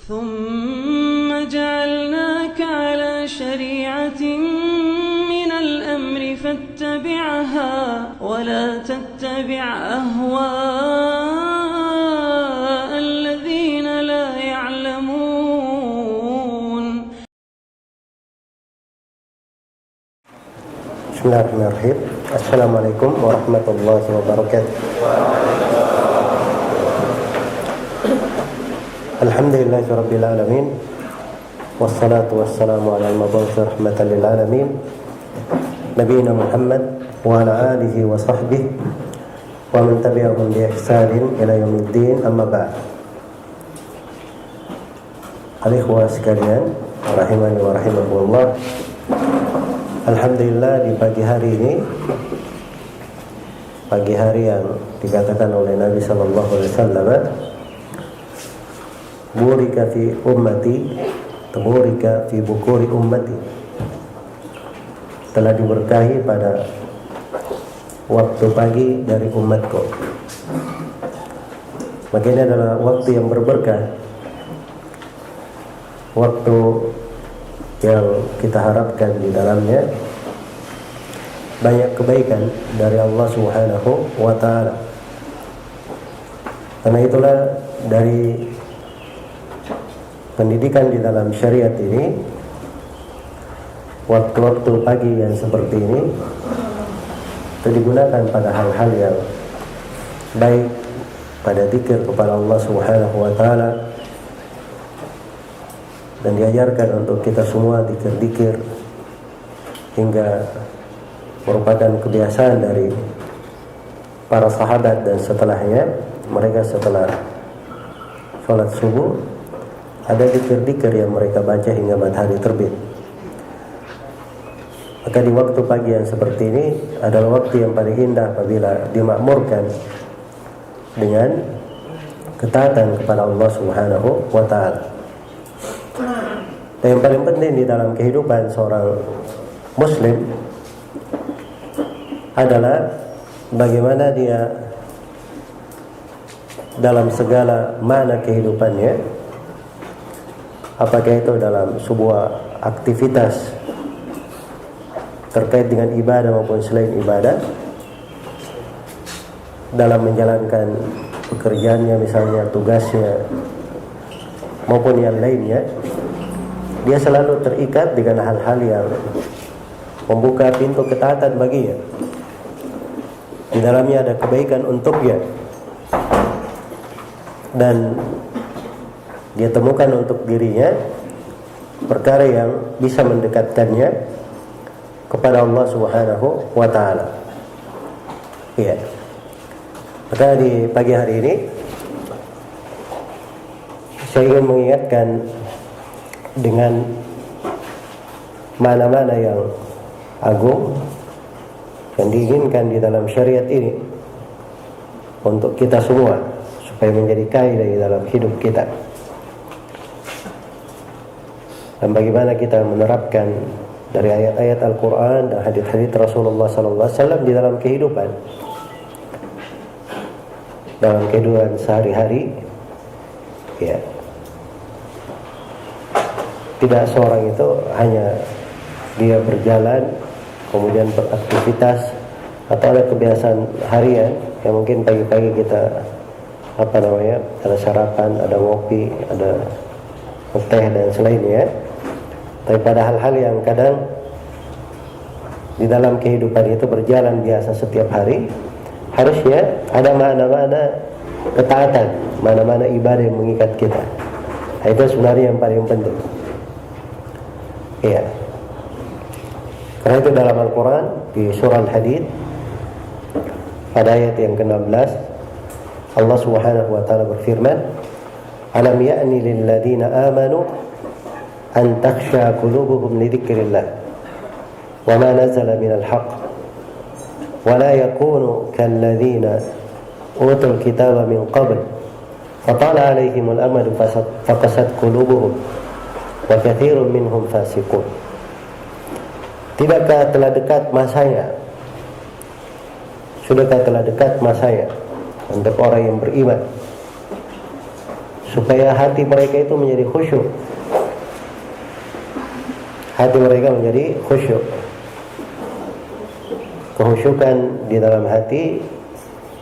ثم جعلناك على شريعة من الأمر فاتبعها ولا تتبع أهواء الذين لا يعلمون. Bismillahirrahmanirrahim. Assalamualaikum warahmatullahi wabarakatuh. Alhamdulillahirabbil alamin. Wassalatu wassalamu ala al-mab'uts rahmatan lil alamin. Nabiyina Muhammad wa ala alihi wa sahbihi wa man tabi'ahum bi ihsanin ila yaumiddin, amma ba'd. Al-ikhwah sekalian, rahimani wa rahimakumullah. Alhamdulillah, di pagi hari ini, pagi hari yang dikatakan oleh Nabi sallallahu alaihi wasallam, burika fi ummati, burika fi bukuri ummati, telah diberkahi pada waktu pagi dari umatku. Maka ini adalah waktu yang berberkah, waktu yang kita harapkan di dalamnya banyak kebaikan dari Allah Subhanahu wa ta'ala. Karena itulah dari pendidikan di dalam syariat ini, waktu-waktu pagi yang seperti ini itu digunakan pada hal-hal yang baik, pada zikir kepada Allah Subhanahu wa ta'ala, dan diajarkan untuk kita semua zikir-zikir hingga merupakan kebiasaan dari para sahabat. Dan setelahnya, mereka setelah sholat subuh ada zikir-zikir yang mereka baca hingga matahari terbit. Maka di waktu pagi yang seperti ini adalah waktu yang paling indah apabila dimakmurkan dengan ketaatan kepada Allah Subhanahu wa ta'ala. Dan yang paling penting di dalam kehidupan seorang muslim adalah bagaimana dia dalam segala makna kehidupannya, apakah itu dalam sebuah aktivitas terkait dengan ibadah maupun selain ibadah, dalam menjalankan pekerjaannya, misalnya tugasnya maupun yang lainnya, dia selalu terikat dengan hal-hal yang membuka pintu ketaatan baginya. Di dalamnya ada kebaikan untuknya, dan dia temukan untuk dirinya perkara yang bisa mendekatkannya kepada Allah Subhanahu wa ta'ala. Iya. Maka di pagi hari ini saya ingin mengingatkan dengan mana-mana yang agung yang diinginkan di dalam syariat ini untuk kita semua, supaya menjadi kaidah di dalam hidup kita, dan bagaimana kita menerapkan dari ayat-ayat Al-Quran dan hadits-hadits Rasulullah SAW di dalam kehidupan sehari-hari. Ya, tidak seorang itu hanya dia berjalan kemudian beraktivitas atau ada kebiasaan harian yang mungkin pagi-pagi kita ada sarapan, ada ngopi, ada teh dan selainnya. Tapi pada hal-hal yang kadang di dalam kehidupan itu berjalan biasa setiap hari, harusnya ada mana-mana ketaatan, mana-mana ibadah yang mengikat kita. Itu sebenarnya yang paling penting. Iya. Karena itu dalam Al-Quran di surah Al-Hadid pada ayat yang ke-16 Allah Subhanahu wa ta'ala berfirman, "Alam ya'ni lil ladzina amanu an takhsha qulubuhum li dzikrillah wa ma nazala minal haqq wa la yakunu kal ladzina utul kitaba min qabl fa tala 'alaihimul amadu faqasat qulubuhum wa katsirun minhum fasiqun." Tidakkah telah dekat masanya, sudahkah telah dekat masanya untuk orang yang beriman, supaya hati mereka itu menjadi khusyuk. Hati mereka menjadi khusyuk. Kekhusyukan di dalam hati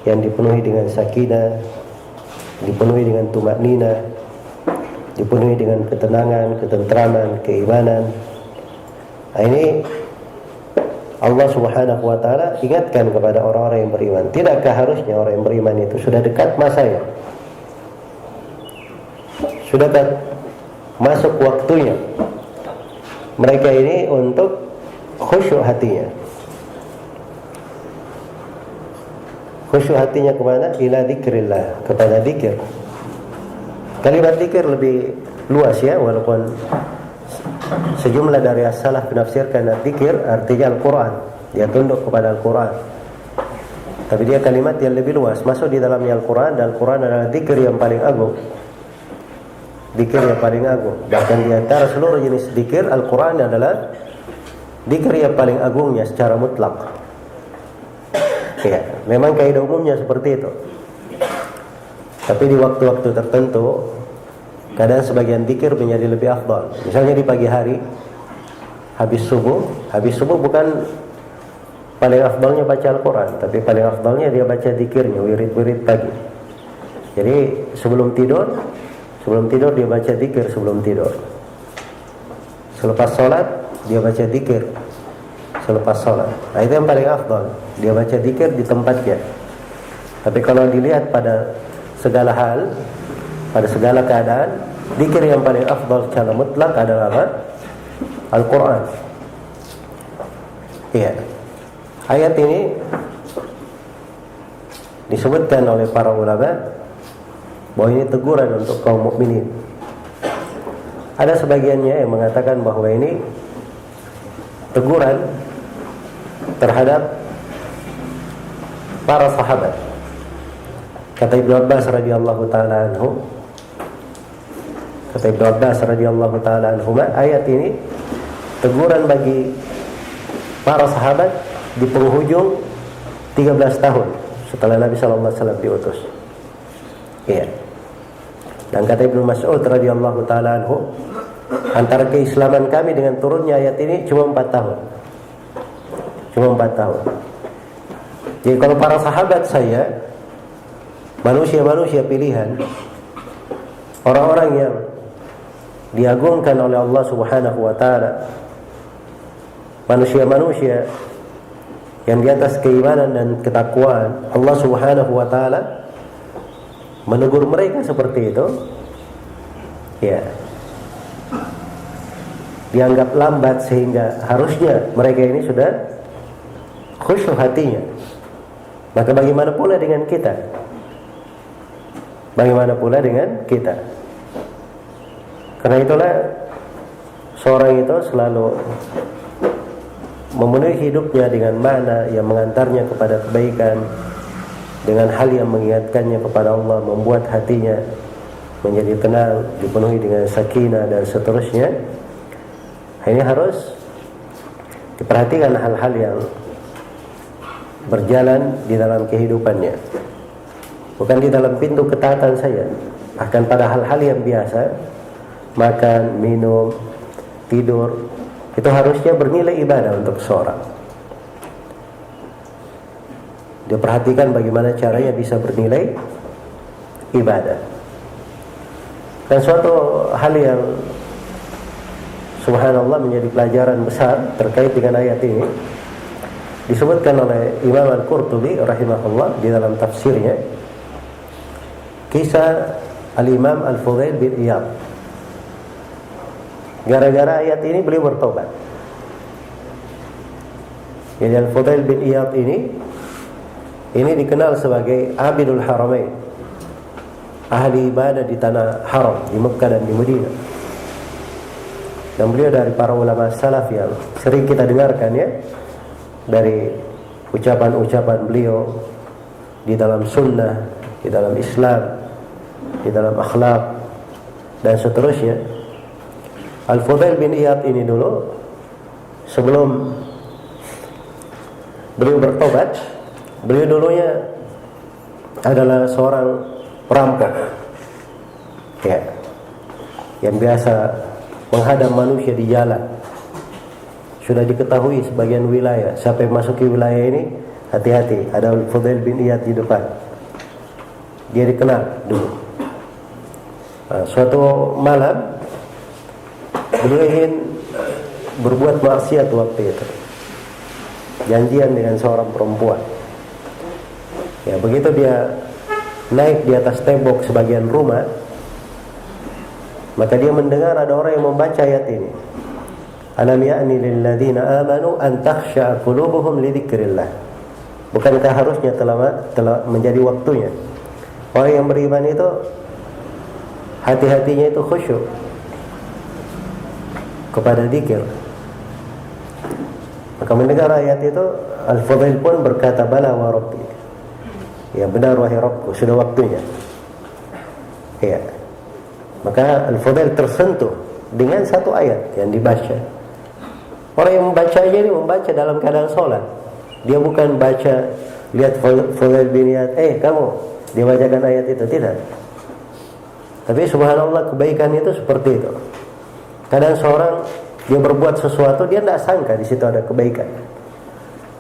yang dipenuhi dengan sakinah, dipenuhi dengan tumaknina, dipenuhi dengan ketenangan, ketentraman, keimanan. Nah, ini Allah Subhanahu wa taala ingatkan kepada orang-orang yang beriman. Tidakkah harusnya orang yang beriman itu sudah dekat masanya? Sudahkah masuk waktunya mereka ini untuk khusyuk hatinya? Khusyuk hatinya kemana? Ila dzikrillah, kepada dzikir. Kalimat dzikir lebih luas ya, walaupun sejumlah dari as-salaf menafsirkan dzikir artinya Al-Quran. Dia tunduk kepada Al-Quran. Tapi dia kalimat yang lebih luas, masuk di dalamnya Al-Quran, dan Al-Quran adalah dzikir yang paling agung. Dzikir yang paling agung. Bahkan di antara seluruh jenis dzikir, Al-Quran adalah dzikir yang paling agungnya secara mutlak. Ya, memang kaidah umumnya seperti itu. Tapi di waktu-waktu tertentu, kadang sebagian dzikir menjadi lebih afdal. Misalnya di pagi hari, habis subuh bukan paling afdalnya baca Al-Quran, tapi paling afdalnya dia baca dzikirnya, wirid-wirid pagi. Jadi sebelum tidur dia baca dzikir sebelum tidur. Selepas sholat dia baca dzikir selepas sholat. Nah, itu yang paling afdal. Dia baca dzikir di tempatnya. Tapi kalau dilihat pada segala hal, pada segala keadaan, dzikir yang paling afdal secara mutlak adalah apa? Al-Quran. Iya. Ayat ini disebutkan oleh para ulama bahwa ini teguran untuk kaum mukminin. Ada sebagiannya yang mengatakan bahwa ini teguran terhadap para sahabat. Kata Ibnu Abbas radhiyallahu taala anhu, ayat ini teguran bagi para sahabat di penghujung 13 tahun setelah Nabi sallallahu alaihi wasallam diutus. Iya. Dan kata Ibnu Mas'ud radhiyallahu taala anhu, antara keislaman kami dengan turunnya ayat ini cuma 4 tahun. Cuma 4 tahun. Jadi kalau para sahabat saya, manusia-manusia pilihan, orang-orang yang diagungkan oleh Allah Subhanahu wa taala, manusia-manusia yang di atas keimanan dan ketakwaan, Allah Subhanahu wa taala menegur mereka seperti itu, ya, dianggap lambat sehingga harusnya mereka ini sudah khusyuk hatinya. Maka bagaimana pula dengan kita? Bagaimana pula dengan kita? Karena itulah seorang itu selalu memenuhi hidupnya dengan makna yang mengantarnya kepada kebaikan, dengan hal yang mengingatkannya kepada Allah, membuat hatinya menjadi tenang, dipenuhi dengan sakinah dan seterusnya. Ini harus diperhatikan hal-hal yang berjalan di dalam kehidupannya, bukan di dalam pintu ketaatan saja, bahkan pada hal-hal yang biasa, makan, minum, tidur, itu harusnya bernilai ibadah untuk seorang. Dia perhatikan bagaimana caranya bisa bernilai ibadah. Dan suatu hal yang subhanallah menjadi pelajaran besar terkait dengan ayat ini disebutkan oleh Imam Al-Qurtubi rahimahullah di dalam tafsirnya, kisah Al-Imam Al-Fudail bin Iyad. Gara-gara ayat ini beliau bertobat. Jadi Al-Fudail bin Iyad ini dikenal sebagai Abidul Haramain, ahli ibadah di tanah haram, di Mekah dan di Madinah. Dan beliau dari para ulama salaf yang sering kita dengarkan ya, dari ucapan-ucapan beliau di dalam sunnah, di dalam Islam, di dalam akhlak dan seterusnya. Al-Fudail bin Iyad ini dulu, sebelum beliau bertobat, beliau dulunya adalah seorang perampok. ya, yang biasa menghadang manusia di jalan. Sudah diketahui sebagian wilayah, siapa yang masuki wilayah ini hati-hati, ada Al-Fudail bin Iyad di depan. Dia dikenal dulu. Nah, suatu malam beliau ingin berbuat maksiat waktu itu, janjian dengan seorang perempuan. Ya, begitu dia naik di atas tembok sebagian rumah, maka dia mendengar ada orang yang membaca ayat ini. Alam ya'ni lil ladzina amanu an takhsha'a qulubuhum li dzikrillah. Bukankah harusnya telah menjadi waktunya orang yang beriman itu hati-hatinya itu khusyuk kepada zikir. Maka mendengar ayat itu, Al-Fudail pun berkata, bala wa rabbi. Ya, benar wahai Rabbku, sudah waktunya. Ya. Maka Al-Fudail tersentuh dengan satu ayat yang dibaca. Orang yang membacanya ini membaca dalam keadaan sholat. Dia bukan baca, lihat Fudail bin Iyad, kamu, dia bacakan ayat itu, tidak. Tapi subhanallah, kebaikan itu seperti itu. Kadang seorang dia berbuat sesuatu, dia tidak sangka di situ ada kebaikan.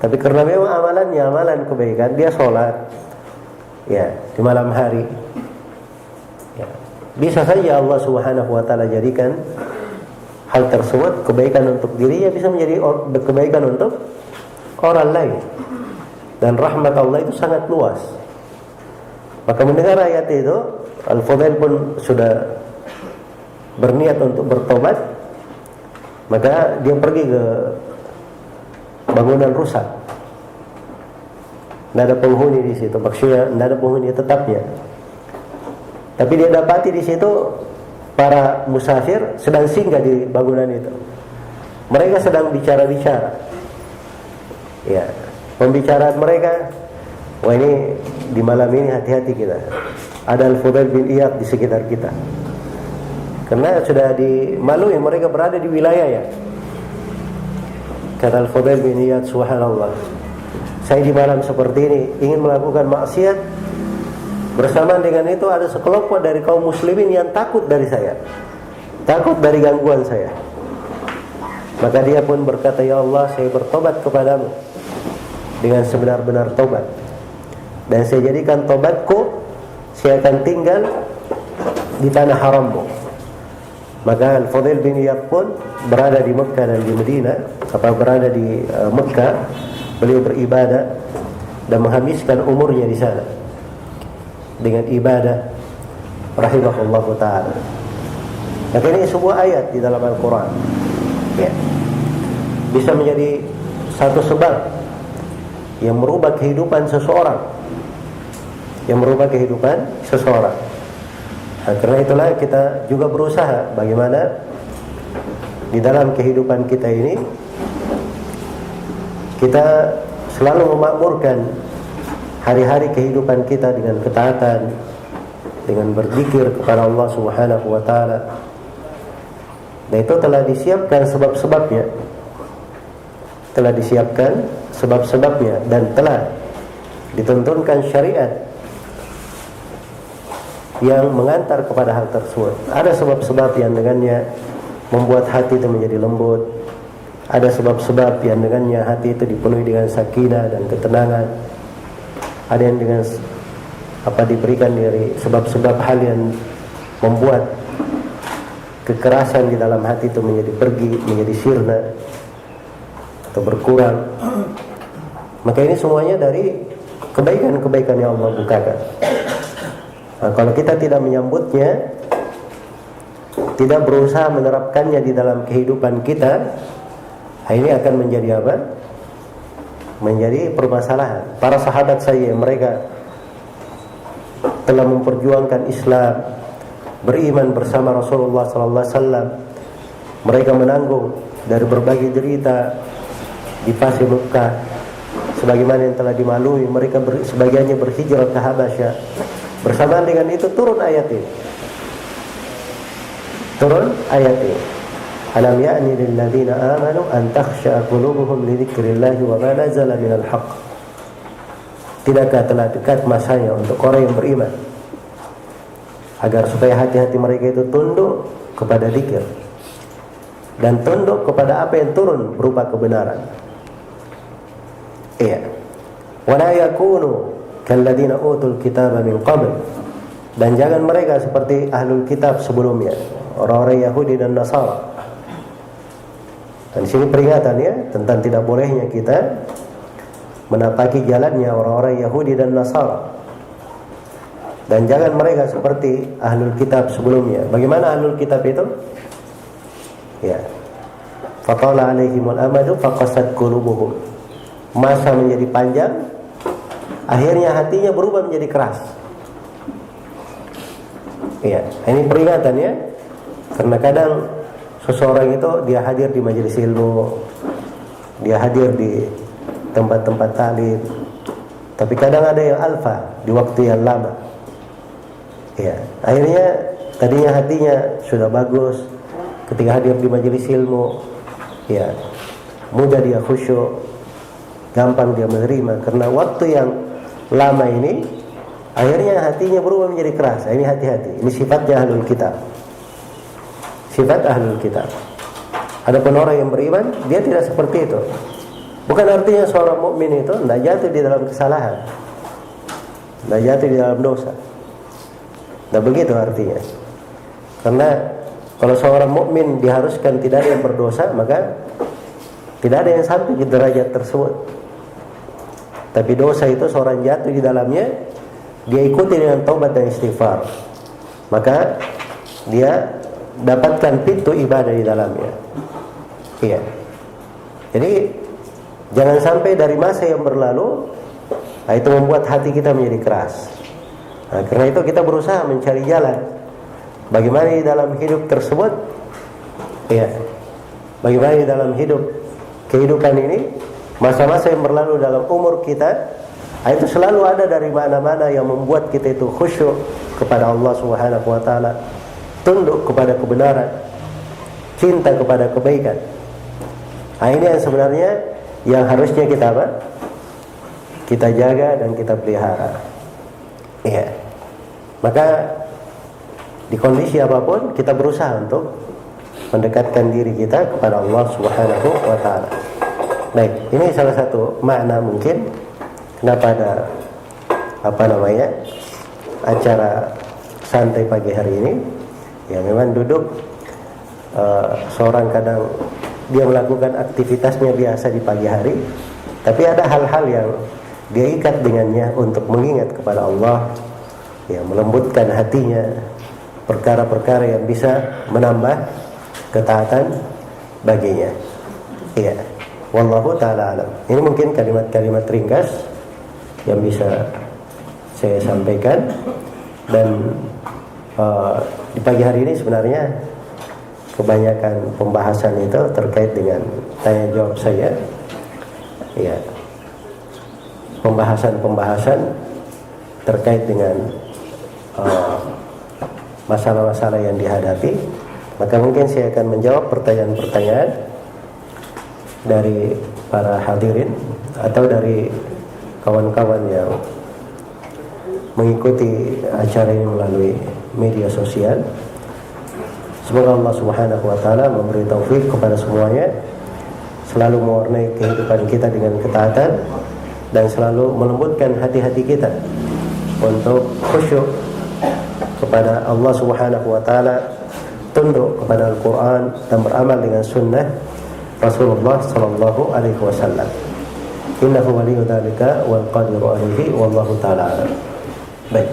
Tapi karena memang amalannya amalan kebaikan, dia sholat, ya, di malam hari. Ya. Bisa saja Allah Subhanahu wa taala jadikan hal tersebut kebaikan untuk dirinya, bisa menjadi kebaikan untuk orang lain. Dan rahmat Allah itu sangat luas. Maka mendengar ayat itu, Al-Fudail pun sudah berniat untuk bertobat. Maka dia pergi ke bangunan rusak. Tidak ada penghuni di situ, maksudnya tidak ada penghuni tetapnya. Tapi dia dapati di situ para musafir sedang singgah di bangunan itu. Mereka sedang bicara-bicara. Ya, pembicaraan mereka, wah ini di malam ini hati-hati kita. Ada Al-Fudail bin Iyad di sekitar kita. Karena sudah dimalui mereka berada di wilayah ya. Kata Al-Fudail bin Iyad, subhanallah, saya di malam seperti ini ingin melakukan maksiat. Bersamaan dengan itu ada sekelompok dari kaum muslimin yang takut dari saya, takut dari gangguan saya. Maka dia pun berkata, ya Allah, saya bertobat kepadamu dengan sebenar-benar tobat, dan saya jadikan tobatku, saya akan tinggal di tanah harammu. Maka Al-Fudail bin Iyad pun berada di Mekah dan di Madinah, berada di Mekah, beliau beribadah dan menghabiskan umurnya di sana dengan ibadah, rahimahullah ta'ala. Maka ini sebuah ayat di dalam Al-Quran, ya, bisa menjadi satu sebab yang merubah kehidupan seseorang, Nah, karena itulah kita juga berusaha bagaimana di dalam kehidupan kita ini kita selalu memakmurkan hari-hari kehidupan kita dengan ketaatan, dengan berzikir kepada Allah Subhanahu wa taala. Dan itu telah disiapkan sebab-sebabnya, dan telah dituntunkan syariat yang mengantar kepada hal tersebut. Ada sebab-sebab yang dengannya membuat hati itu menjadi lembut. Ada sebab-sebab yang dengannya hati itu dipenuhi dengan sakinah dan ketenangan. Ada yang dengan diberikan dari sebab-sebab hal yang membuat kekerasan di dalam hati itu menjadi pergi, menjadi sirna atau berkurang. Maka ini semuanya dari kebaikan-kebaikan yang Allah bukakan. Nah, kalau kita tidak menyambutnya, tidak berusaha menerapkannya di dalam kehidupan kita, ini akan menjadi apa? Menjadi permasalahan. Para sahabat saya, mereka telah memperjuangkan Islam, beriman bersama Rasulullah sallallahu alaihi wasallam. Mereka menanggung dari berbagai derita di pasir Mekah, sebagaimana yang telah dimalui. Mereka sebagiannya berhijrah ke Habasyah. Bersamaan dengan itu turun ayat ini. Alam ya'ni lil ladzina amanu an takhsha'a qulubuhum li dzikrillahi wa ma nazala minal haqq. Tidakkah telah dekat masanya untuk orang yang beriman agar supaya hati-hati mereka itu tunduk kepada dzikir dan tunduk kepada apa yang turun berupa kebenaran. Iya. Wala yakunu kalladzina utul kitaba min qabl, dan jangan mereka seperti ahlul kitab sebelumnya, orang-orang Yahudi dan Nasara. Dan sini peringatan ya tentang tidak bolehnya kita menapaki jalannya orang-orang Yahudi dan Nasara. Dan jangan mereka seperti ahlul kitab sebelumnya. Bagaimana ahlul kitab itu? Ya. Fatala alaihimul amadu faqasat qulubuhum. Masa menjadi panjang, akhirnya hatinya berubah menjadi keras. Iya, ini peringatan ya. Karena kadang seseorang itu dia hadir di majelis ilmu, dia hadir di tempat-tempat taklim, tapi kadang ada yang alfa di waktu yang lama. Ya, akhirnya tadinya hatinya sudah bagus ketika hadir di majelis ilmu, ya mudah dia khusyuk, gampang dia menerima. Karena waktu yang lama ini akhirnya hatinya berubah menjadi keras. Ini hati-hati. Ini sifatnya ahlul kitab. Sifat ahlul kitab. Adapun orang yang beriman, dia tidak seperti itu. Bukan artinya seorang mukmin itu tidak jatuh di dalam kesalahan, tidak jatuh di dalam dosa. Tidak begitu artinya. Karena kalau seorang mukmin diharuskan tidak ada yang berdosa, maka tidak ada yang sampai ke derajat tersebut. Tapi dosa itu seorang jatuh di dalamnya, dia ikuti dengan taubat dan istighfar, maka dia dapatkan pintu ibadah di dalamnya. Iya. Jadi jangan sampai dari masa yang berlalu, itu membuat hati kita menjadi keras. Nah, karena itu kita berusaha mencari jalan bagaimana di dalam hidup tersebut, ya, bagaimana di dalam kehidupan ini, masa-masa yang berlalu dalam umur kita, itu selalu ada dari mana-mana yang membuat kita itu khusyuk kepada Allah Subhanahu wa taala, tunduk kepada kebenaran, cinta kepada kebaikan. Nah, ini yang sebenarnya yang harusnya kita apa? Kita jaga dan kita pelihara. Iya. Maka di kondisi apapun kita berusaha untuk mendekatkan diri kita kepada Allah Subhanahu wa taala. Baik, ini salah satu makna mungkin kenapa ada acara santai pagi hari ini. Ya memang duduk seorang kadang dia melakukan aktivitasnya biasa di pagi hari, tapi ada hal-hal yang dia ikat dengannya untuk mengingat kepada Allah, ya melembutkan hatinya, perkara-perkara yang bisa menambah ketaatan baginya. Iya, wallahu taala alam. Ini mungkin kalimat-kalimat ringkas yang bisa saya sampaikan. Dan di pagi hari ini sebenarnya kebanyakan pembahasan itu terkait dengan tanya jawab saya. Ya, pembahasan terkait dengan masalah-masalah yang dihadapi. Maka mungkin saya akan menjawab pertanyaan-pertanyaan dari para hadirin atau dari kawan-kawan yang mengikuti acara ini melalui media sosial. Semoga Allah Subhanahu wa taala memberi taufik kepada semuanya, selalu mewarnai kehidupan kita dengan ketaatan dan selalu melembutkan hati-hati kita untuk khusyuk kepada Allah Subhanahu wa taala, tunduk kepada Al-Quran dan beramal dengan sunnah Rasulullah sallallahu alaihi wasallam. Innahu waliyyu dzalika wal qadiru alaihi wallahu taala alam. Baik.